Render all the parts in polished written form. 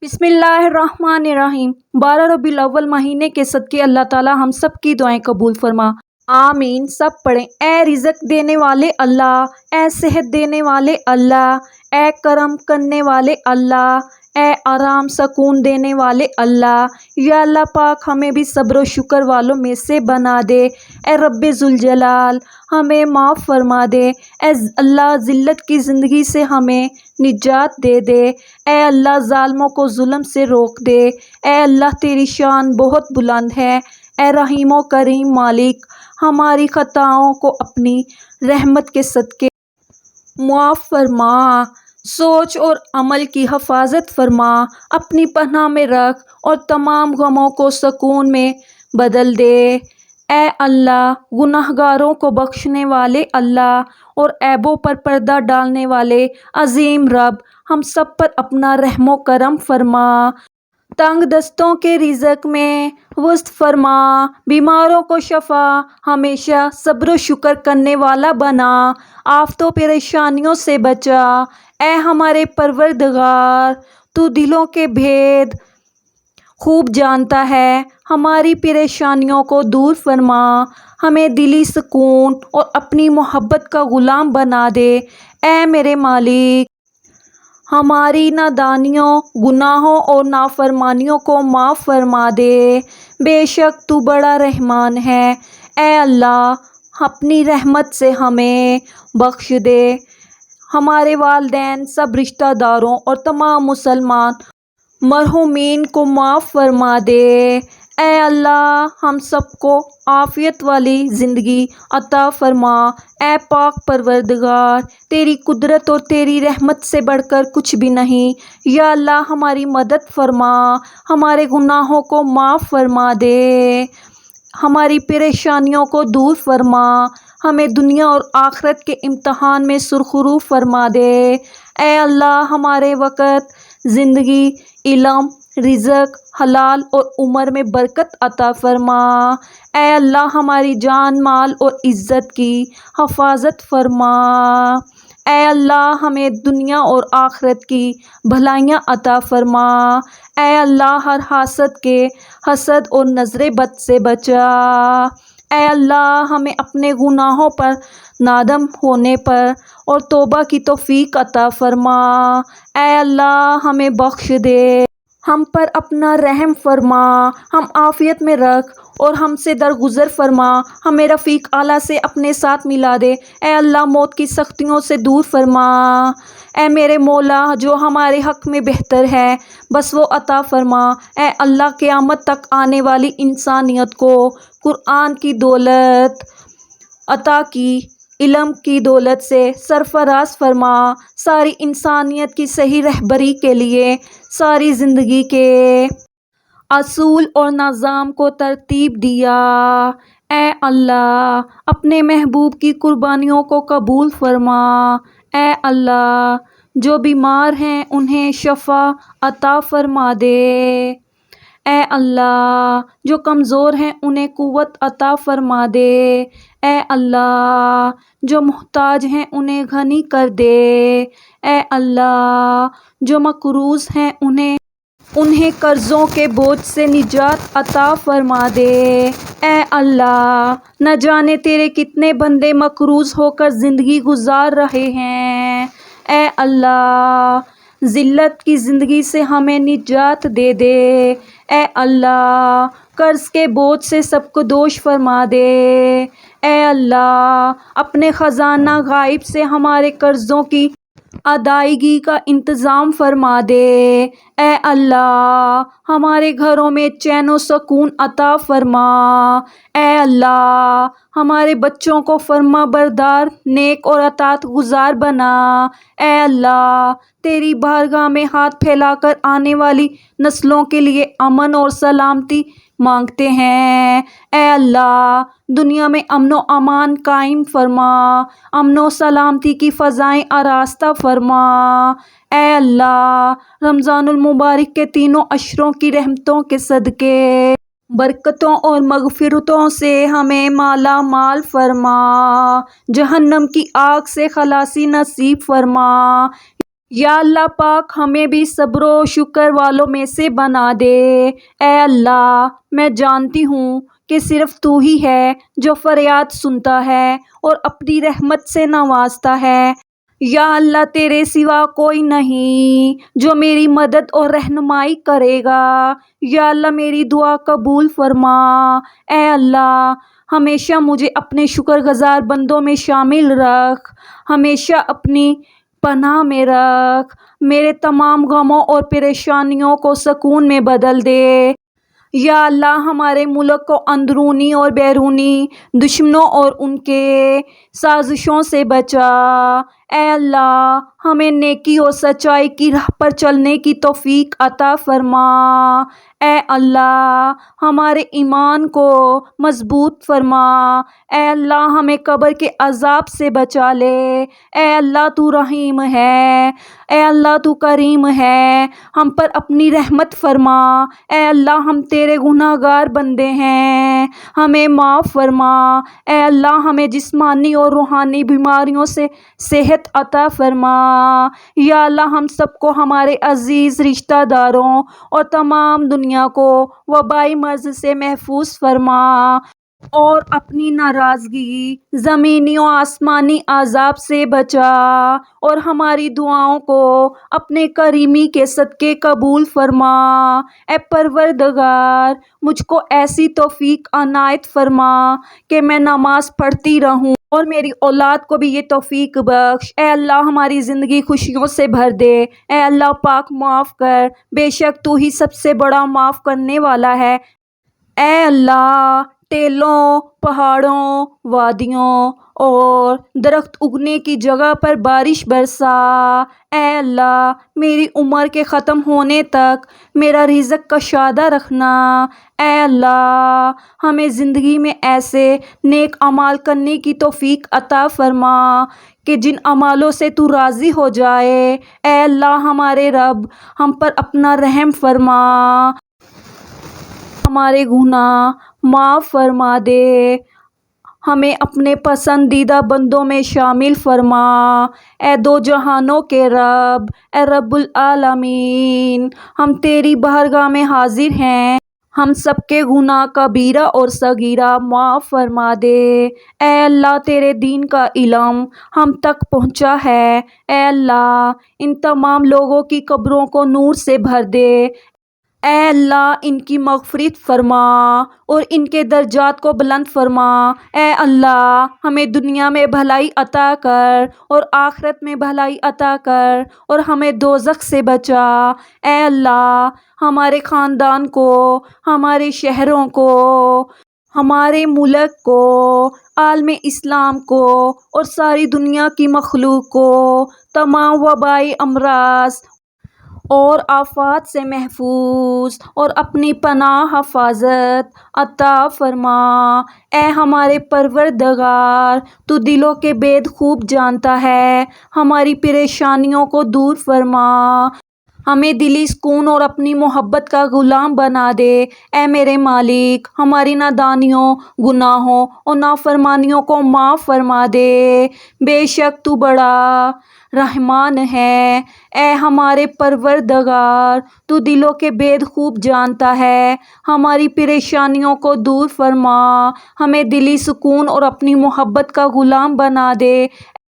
بسم اللہ الرحمن الرحیم۔ 12 ربیع الاول مہینے کے صدقے اللہ تعالی ہم سب کی دعائیں قبول فرما، آمین۔ سب پڑھیں۔ اے رزق دینے والے اللہ، اے صحت دینے والے اللہ، اے کرم کرنے والے اللہ، اے آرام سکون دینے والے اللہ، یا اللہ پاک ہمیں بھی صبر و شکر والوں میں سے بنا دے۔ اے رب ذوالجلال ہمیں معاف فرما دے۔ اے اللہ ذلت کی زندگی سے ہمیں نجات دے دے۔ اے اللہ ظالموں کو ظلم سے روک دے۔ اے اللہ تیری شان بہت بلند ہے۔ اے رحیم و کریم مالک ہماری خطاؤں کو اپنی رحمت کے صدقے معاف فرما، سوچ اور عمل کی حفاظت فرما، اپنی پناہ میں رکھ اور تمام غموں کو سکون میں بدل دے۔ اے اللہ گناہگاروں کو بخشنے والے اللہ اور عیبوں پر پردہ ڈالنے والے عظیم رب، ہم سب پر اپنا رحم و کرم فرما، تنگ دستوں کے رزق میں وسعت فرما، بیماروں کو شفا، ہمیشہ صبر و شکر کرنے والا بنا، آفتوں پریشانیوں سے بچا۔ اے ہمارے پروردگار تو دلوں کے بھید خوب جانتا ہے، ہماری پریشانیوں کو دور فرما، ہمیں دلی سکون اور اپنی محبت کا غلام بنا دے۔ اے میرے مالک ہماری نادانیوں، گناہوں اور نافرمانیوں کو معاف فرما دے، بے شک تو بڑا رحمان ہے۔ اے اللہ اپنی رحمت سے ہمیں بخش دے، ہمارے والدین، سب رشتہ داروں اور تمام مسلمان مرحومین کو معاف فرما دے۔ اے اللہ ہم سب کو عافیت والی زندگی عطا فرما۔ اے پاک پروردگار تیری قدرت اور تیری رحمت سے بڑھ کر کچھ بھی نہیں، یا اللہ ہماری مدد فرما، ہمارے گناہوں کو معاف فرما دے، ہماری پریشانیوں کو دور فرما، ہمیں دنیا اور آخرت کے امتحان میں سرخرو فرما دے۔ اے اللہ ہمارے وقت، زندگی، علم، رزق، حلال اور عمر میں برکت عطا فرما۔ اے اللہ ہماری جان، مال اور عزت کی حفاظت فرما۔ اے اللہ ہمیں دنیا اور آخرت کی بھلائیاں عطا فرما۔ اے اللہ ہر حاسد کے حسد اور نظر بد سے بچا۔ اے اللہ ہمیں اپنے گناہوں پر نادم ہونے پر اور توبہ کی توفیق عطا فرما۔ اے اللہ ہمیں بخش دے، ہم پر اپنا رحم فرما، ہم عافیت میں رکھ اور ہم سے درگزر فرما، ہمیں رفیق اعلیٰ سے اپنے ساتھ ملا دے۔ اے اللہ موت کی سختیوں سے دور فرما۔ اے میرے مولا جو ہمارے حق میں بہتر ہے بس وہ عطا فرما۔ اے اللہ قیامت تک آنے والی انسانیت کو قرآن کی دولت عطا کی، علم کی دولت سے سرفراز فرما، ساری انسانیت کی صحیح رہبری کے لیے ساری زندگی کے اصول اور نظام کو ترتیب دیا۔ اے اللہ اپنے محبوب کی قربانیوں کو قبول فرما۔ اے اللہ جو بیمار ہیں انہیں شفا عطا فرما دے۔ اے اللہ جو کمزور ہیں انہیں قوت عطا فرما دے۔ اے اللہ جو محتاج ہیں انہیں غنی کر دے۔ اے اللہ جو مقروض ہیں انہیں قرضوں کے بوجھ سے نجات عطا فرما دے۔ اے اللہ نہ جانے تیرے کتنے بندے مقروض ہو کر زندگی گزار رہے ہیں۔ اے اللہ ذلت کی زندگی سے ہمیں نجات دے دے۔ اے اللہ قرض کے بوجھ سے سب کو دوش فرما دے۔ اے اللہ اپنے خزانہ غائب سے ہمارے قرضوں کی ادائیگی کا انتظام فرما دے۔ اے اللہ ہمارے گھروں میں چین و سکون عطا فرما۔ اے اللہ ہمارے بچوں کو فرما بردار، نیک اور اطاعت گزار بنا۔ اے اللہ تیری بارگاہ میں ہاتھ پھیلا کر آنے والی نسلوں کے لیے امن اور سلامتی مانگتے ہیں۔ اے اللہ دنیا میں امن و امان قائم فرما، امن و سلامتی کی فضائیں آراستہ فرما۔ اے اللہ رمضان المبارک کے تینوں عشروں کی رحمتوں کے صدقے، برکتوں اور مغفرتوں سے ہمیں مالا مال فرما، جہنم کی آگ سے خلاصی نصیب فرما۔ یا اللہ پاک ہمیں بھی صبر و شکر والوں میں سے بنا دے۔ اے اللہ میں جانتی ہوں کہ صرف تو ہی ہے جو فریاد سنتا ہے اور اپنی رحمت سے نوازتا ہے۔ یا اللہ تیرے سوا کوئی نہیں جو میری مدد اور رہنمائی کرے گا۔ یا اللہ میری دعا قبول فرما۔ اے اللہ ہمیشہ مجھے اپنے شکر گزار بندوں میں شامل رکھ، ہمیشہ اپنی پناہ میں رکھ، میرے تمام غموں اور پریشانیوں کو سکون میں بدل دے۔ یا اللہ ہمارے ملک کو اندرونی اور بیرونی دشمنوں اور ان کے سازشوں سے بچا۔ اے اللہ ہمیں نیکی اور سچائی کی راہ پر چلنے کی توفیق عطا فرما۔ اے اللہ ہمارے ایمان کو مضبوط فرما۔ اے اللہ ہمیں قبر کے عذاب سے بچا لے۔ اے اللہ تو رحیم ہے، اے اللہ تو کریم ہے، ہم پر اپنی رحمت فرما۔ اے اللہ ہم تیرے گناہ گار بندے ہیں، ہمیں معاف فرما۔ اے اللہ ہمیں جسمانی اور روحانی بیماریوں سے صحت عطا فرما۔ یا اللہ ہم سب کو، ہمارے عزیز رشتہ داروں اور تمام دنیا کو وبائی مرض سے محفوظ فرما اور اپنی ناراضگی زمینی و آسمانی عذاب سے بچا، اور ہماری دعاؤں کو اپنے کریمی کے صدقے قبول فرما۔ اے پروردگار مجھ کو ایسی توفیق عنایت فرما کہ میں نماز پڑھتی رہوں، اور میری اولاد کو بھی یہ توفیق بخش۔ اے اللہ ہماری زندگی خوشیوں سے بھر دے۔ اے اللہ پاک معاف کر، بے شک تو ہی سب سے بڑا معاف کرنے والا ہے۔ اے اللہ ٹیلوں، پہاڑوں، وادیوں اور درخت اگنے کی جگہ پر بارش برسا۔ اے اللہ میری عمر کے ختم ہونے تک میرا رزق کشادہ رکھنا۔ اے اللہ ہمیں زندگی میں ایسے نیک اعمال کرنے کی توفیق عطا فرما کہ جن اعمالوں سے تو راضی ہو جائے۔ اے اللہ ہمارے رب ہم پر اپنا رحم فرما، ہمارے گناہ معاف فرما دے، ہمیں اپنے پسندیدہ بندوں میں شامل فرما۔ اے دو جہانوں کے رب، اے رب العالمین، ہم تیری بارگاہ میں حاضر ہیں، ہم سب کے گناہ کبیرہ اور صغیرہ معاف فرما دے۔ اے اللہ تیرے دین کا علم ہم تک پہنچا ہے، اے اللہ ان تمام لوگوں کی قبروں کو نور سے بھر دے۔ اے اللہ ان کی مغفرت فرما اور ان کے درجات کو بلند فرما۔ اے اللہ ہمیں دنیا میں بھلائی عطا کر اور آخرت میں بھلائی عطا کر، اور ہمیں دوزخ سے بچا۔ اے اللہ ہمارے خاندان کو، ہمارے شہروں کو، ہمارے ملک کو، عالم اسلام کو اور ساری دنیا کی مخلوق کو تمام وبائی امراض اور آفات سے محفوظ اور اپنی پناہ حفاظت عطا فرما۔ اے ہمارے پروردگار تو دلوں کے بید خوب جانتا ہے، ہماری پریشانیوں کو دور فرما، ہمیں دلی سکون اور اپنی محبت کا غلام بنا دے۔ اے میرے مالک ہماری نادانیوں، گناہوں اور نافرمانیوں کو معاف فرما دے، بے شک تو بڑا رحمان ہے۔ اے ہمارے پروردگار تو دلوں کے بید خوب جانتا ہے، ہماری پریشانیوں کو دور فرما، ہمیں دلی سکون اور اپنی محبت کا غلام بنا دے۔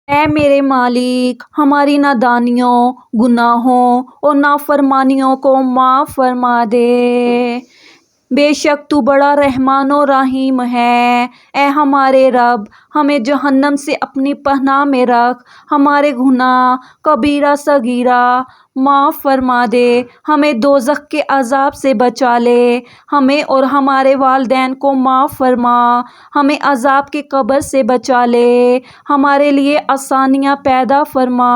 اے میرے مالک ہماری نادانیوں، گناہوں اور نافرمانیوں کو معاف فرما دے، بے شک تو بڑا رحمان و رحیم ہے۔ اے ہمارے رب ہمیں جہنم سے اپنی پناہ میں رکھ، ہمارے گناہ کبیرہ صغیرہ معاف فرما دے، ہمیں دوزخ کے عذاب سے بچا لے، ہمیں اور ہمارے والدین کو معاف فرما، ہمیں عذاب کے قبر سے بچا لے، ہمارے لیے آسانیاں پیدا فرما۔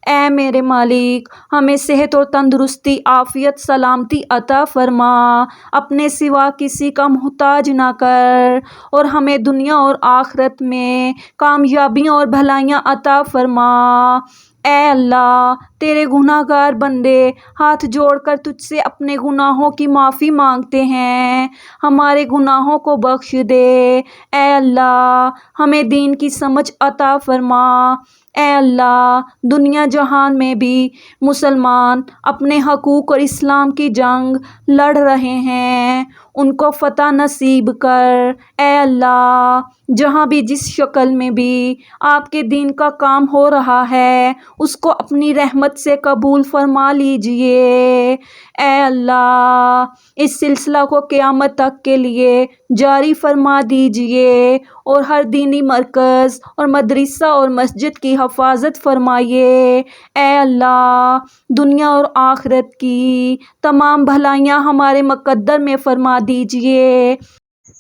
اے میرے مالک ہمیں صحت اور تندرستی، عافیت، سلامتی عطا فرما، اپنے سوا کسی کا محتاج نہ کر، اور ہمیں دنیا اور آخرت میں کامیابیاں اور بھلائیاں عطا فرما۔ اے اللہ تیرے گناہ گار بندے ہاتھ جوڑ کر تجھ سے اپنے گناہوں کی معافی مانگتے ہیں، ہمارے گناہوں کو بخش دے۔ اے اللہ ہمیں دین کی سمجھ عطا فرما، اے اللہ دنیا جہان میں بھی مسلمان اپنے حقوق اور اسلام کی جنگ لڑ رہے ہیں، ان کو فتح نصیب کر۔ اے اللہ جہاں بھی جس شکل میں بھی آپ کے دین کا کام ہو رہا ہے اس کو اپنی رحمت سے قبول فرما لیجئے۔ اے اللہ اس سلسلہ کو قیامت تک کے لیے جاری فرما دیجئے اور ہر دینی مرکز اور مدرسہ اور مسجد کی حفاظت فرمائیے۔ اے اللہ دنیا اور آخرت کی تمام بھلائیاں ہمارے مقدر میں فرما دیجئے۔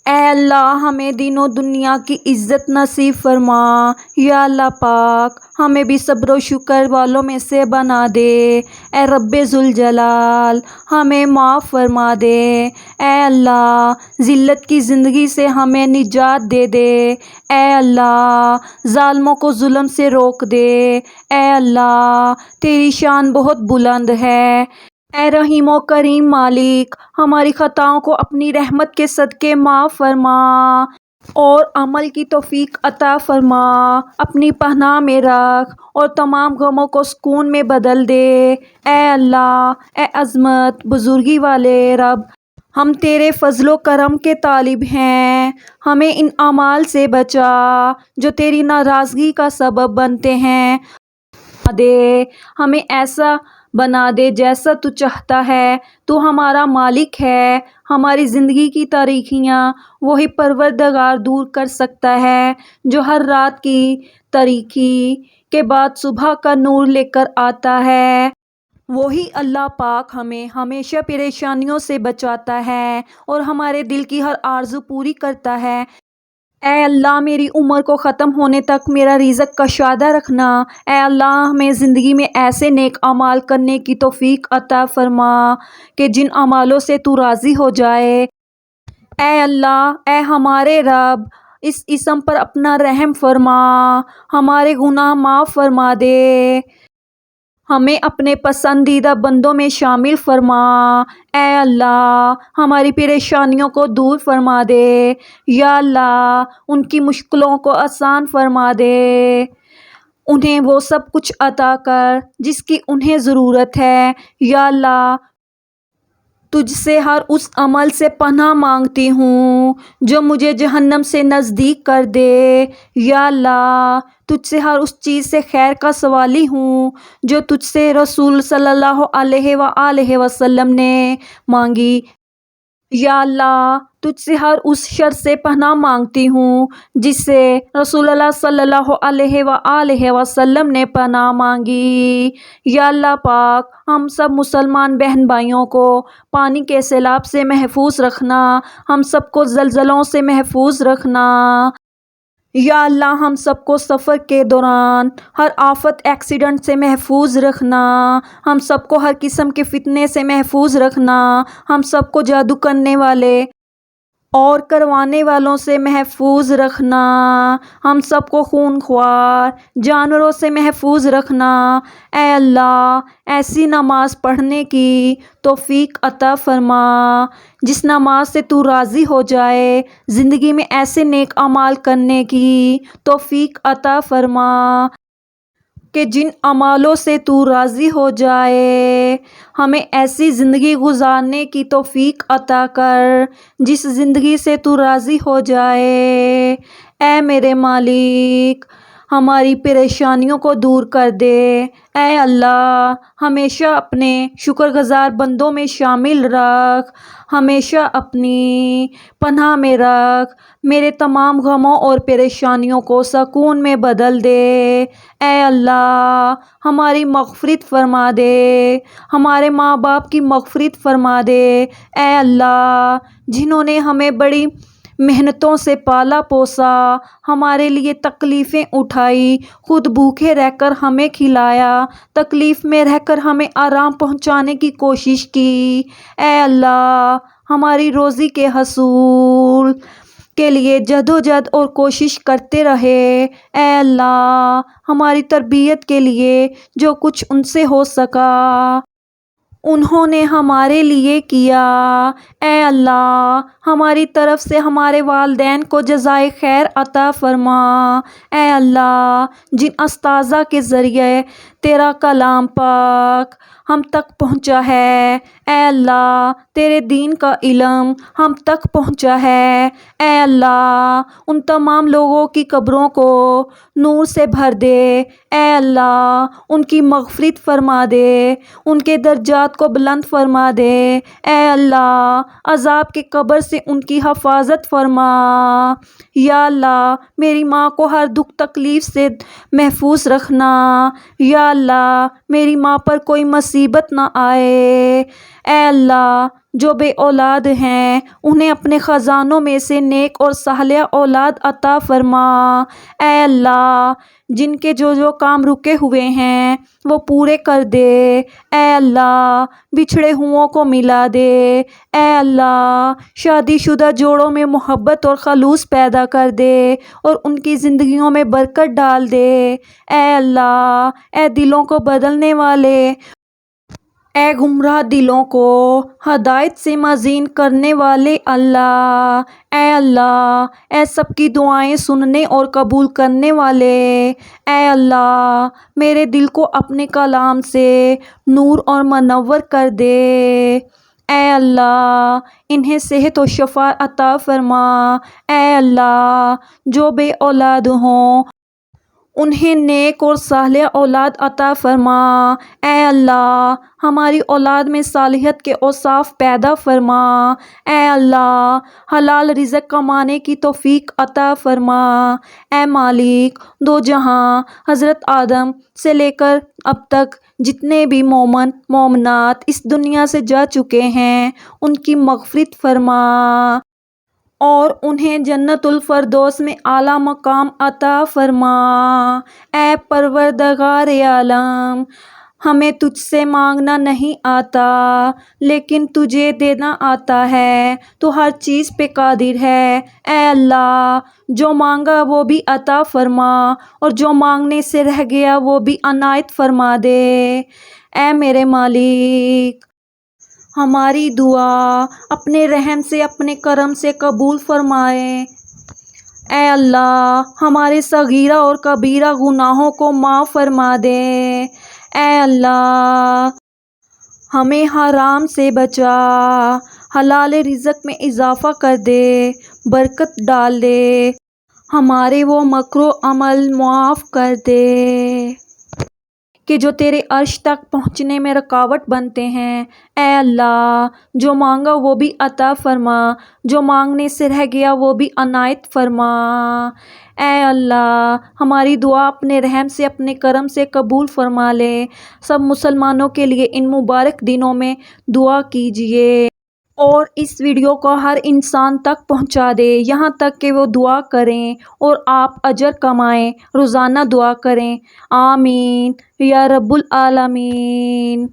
اے اللہ ہمیں دین و دنیا کی عزت نصیب فرما۔ یا اللہ پاک ہمیں بھی صبر و شکر والوں میں سے بنا دے۔ اے رب ذوالجلال ہمیں معاف فرما دے۔ اے اللہ ذلت کی زندگی سے ہمیں نجات دے دے۔ اے اللہ ظالموں کو ظلم سے روک دے۔ اے اللہ تیری شان بہت بلند ہے۔ اے رحیم و کریم مالک ہماری خطاؤں کو اپنی رحمت کے صدقے معاف فرما اور عمل کی توفیق عطا فرما، اپنی پناہ میں رکھ اور تمام غموں کو سکون میں بدل دے۔ اے اللہ اے عظمت بزرگی والے رب ہم تیرے فضل و کرم کے طالب ہیں، ہمیں ان اعمال سے بچا جو تیری ناراضگی کا سبب بنتے ہیں دے، ہمیں ایسا بنا دے جیسا تو چاہتا ہے۔ تو ہمارا مالک ہے، ہماری زندگی کی تاریکیاں وہی پروردگار دور کر سکتا ہے جو ہر رات کی تاریکی کے بعد صبح کا نور لے کر آتا ہے۔ وہی اللہ پاک ہمیں ہمیشہ پریشانیوں سے بچاتا ہے اور ہمارے دل کی ہر آرزو پوری کرتا ہے۔ اے اللہ میری عمر کو ختم ہونے تک میرا رزق کشادہ رکھنا۔ اے اللہ ہمیں زندگی میں ایسے نیک اعمال کرنے کی توفیق عطا فرما کہ جن اعمالوں سے تو راضی ہو جائے۔ اے اللہ اے ہمارے رب اس اسم پر اپنا رحم فرما، ہمارے گناہ معاف فرما دے، ہمیں اپنے پسندیدہ بندوں میں شامل فرما۔ اے اللہ ہماری پریشانیوں کو دور فرما دے۔ یا اللہ ان کی مشکلوں کو آسان فرما دے، انہیں وہ سب کچھ عطا کر جس کی انہیں ضرورت ہے۔ یا اللہ تجھ سے ہر اس عمل سے پناہ مانگتی ہوں جو مجھے جہنم سے نزدیک کر دے۔ یا اللہ تجھ سے ہر اس چیز سے خیر کا سوالی ہوں جو تجھ سے رسول صلی اللہ علیہ وآلہ وسلم نے مانگی۔ یا اللہ تجھ سے ہر اس شر سے پناہ مانگتی ہوں جس سے رسول اللہ صلی اللہ علیہ وآلہ وسلم نے پناہ مانگی۔ یا اللہ پاک ہم سب مسلمان بہن بھائیوں کو پانی کے سیلاب سے محفوظ رکھنا، ہم سب کو زلزلوں سے محفوظ رکھنا۔ یا اللہ ہم سب کو سفر کے دوران ہر آفت ایکسیڈنٹ سے محفوظ رکھنا، ہم سب کو ہر قسم کے فتنے سے محفوظ رکھنا، ہم سب کو جادو کرنے والے اور کروانے والوں سے محفوظ رکھنا، ہم سب کو خون خوار جانوروں سے محفوظ رکھنا۔ اے اللہ ایسی نماز پڑھنے کی توفیق عطا فرما جس نماز سے تو راضی ہو جائے، زندگی میں ایسے نیک اعمال کرنے کی توفیق عطا فرما کہ جن اعمالوں سے تو راضی ہو جائے، ہمیں ایسی زندگی گزارنے کی توفیق عطا کر جس زندگی سے تو راضی ہو جائے۔ اے میرے مالک ہماری پریشانیوں کو دور کر دے۔ اے اللہ ہمیشہ اپنے شکر گزار بندوں میں شامل رکھ، ہمیشہ اپنی پناہ میں رکھ، میرے تمام غموں اور پریشانیوں کو سکون میں بدل دے۔ اے اللہ ہماری مغفرت فرما دے، ہمارے ماں باپ کی مغفرت فرما دے۔ اے اللہ جنہوں نے ہمیں بڑی محنتوں سے پالا پوسا، ہمارے لیے تکلیفیں اٹھائی، خود بھوکے رہ کر ہمیں کھلایا، تکلیف میں رہ کر ہمیں آرام پہنچانے کی کوشش کی، اے اللہ ہماری روزی کے حصول کے لیے جدوجہد اور کوشش کرتے رہے۔ اے اللہ ہماری تربیت کے لیے جو کچھ ان سے ہو سکا انہوں نے ہمارے لیے کیا۔ اے اللہ ہماری طرف سے ہمارے والدین کو جزائے خیر عطا فرما۔ اے اللہ جن اساتذہ کے ذریعے تیرا کلام پاک ہم تک پہنچا ہے، اے اللہ تیرے دین کا علم ہم تک پہنچا ہے، اے اللہ ان تمام لوگوں کی قبروں کو نور سے بھر دے، اے اللہ ان کی مغفرت فرما دے، ان کے درجات کو بلند فرما دے، اے اللہ عذاب کے قبر سے ان کی حفاظت فرما۔ یا اللہ میری ماں کو ہر دکھ تکلیف سے محفوظ رکھنا، یا اللہ میری ماں پر کوئی مصیبت نہ آئے، اے اللہ جو بے اولاد ہیں انہیں اپنے خزانوں میں سے نیک اور صالح اولاد عطا فرما، اے اللہ جن کے جو کام رکے ہوئے ہیں وہ پورے کر دے، اے اللہ بچھڑے ہوں کو ملا دے، اے اللہ شادی شدہ جوڑوں میں محبت اور خلوص پیدا کر دے اور ان کی زندگیوں میں برکت ڈال دے، اے اللہ اے دلوں کو بدلنے والے، اے گمراہ دلوں کو ہدایت سے مزین کرنے والے اللہ، اے اللہ اے سب کی دعائیں سننے اور قبول کرنے والے، اے اللہ میرے دل کو اپنے کلام سے نور اور منور کر دے، اے اللہ انہیں صحت و شفا عطا فرما، اے اللہ جو بے اولاد ہوں انہیں نیک اور صالح اولاد عطا فرما، اے اللہ ہماری اولاد میں صالحیت کے اوصاف پیدا فرما، اے اللہ حلال رزق کمانے کی توفیق عطا فرما، اے مالک دو جہاں حضرت آدم سے لے کر اب تک جتنے بھی مومن مومنات اس دنیا سے جا چکے ہیں ان کی مغفرت فرما اور انہیں جنت الفردوس میں اعلیٰ مقام عطا فرما، اے پروردگار عالم ہمیں تجھ سے مانگنا نہیں آتا لیکن تجھے دینا آتا ہے، تو ہر چیز پہ قادر ہے، اے اللہ جو مانگا وہ بھی عطا فرما اور جو مانگنے سے رہ گیا وہ بھی عنایت فرما دے، اے میرے مالک ہماری دعا اپنے رحم سے اپنے کرم سے قبول فرمائے، اے اللہ ہمارے صغیرہ اور کبیرہ گناہوں کو معاف فرما دے، اے اللہ ہمیں حرام سے بچا، حلال رزق میں اضافہ کر دے، برکت ڈال دے، ہمارے وہ مکر و عمل معاف کر دے کہ جو تیرے عرش تک پہنچنے میں رکاوٹ بنتے ہیں، اے اللہ جو مانگا وہ بھی عطا فرما، جو مانگنے سے رہ گیا وہ بھی عنایت فرما، اے اللہ ہماری دعا اپنے رحم سے اپنے کرم سے قبول فرما لے، سب مسلمانوں کے لیے ان مبارک دنوں میں دعا کیجیے اور اس ویڈیو کو ہر انسان تک پہنچا دے یہاں تک کہ وہ دعا کریں اور آپ اجر کمائیں، روزانہ دعا کریں، آمین یا رب العالمین۔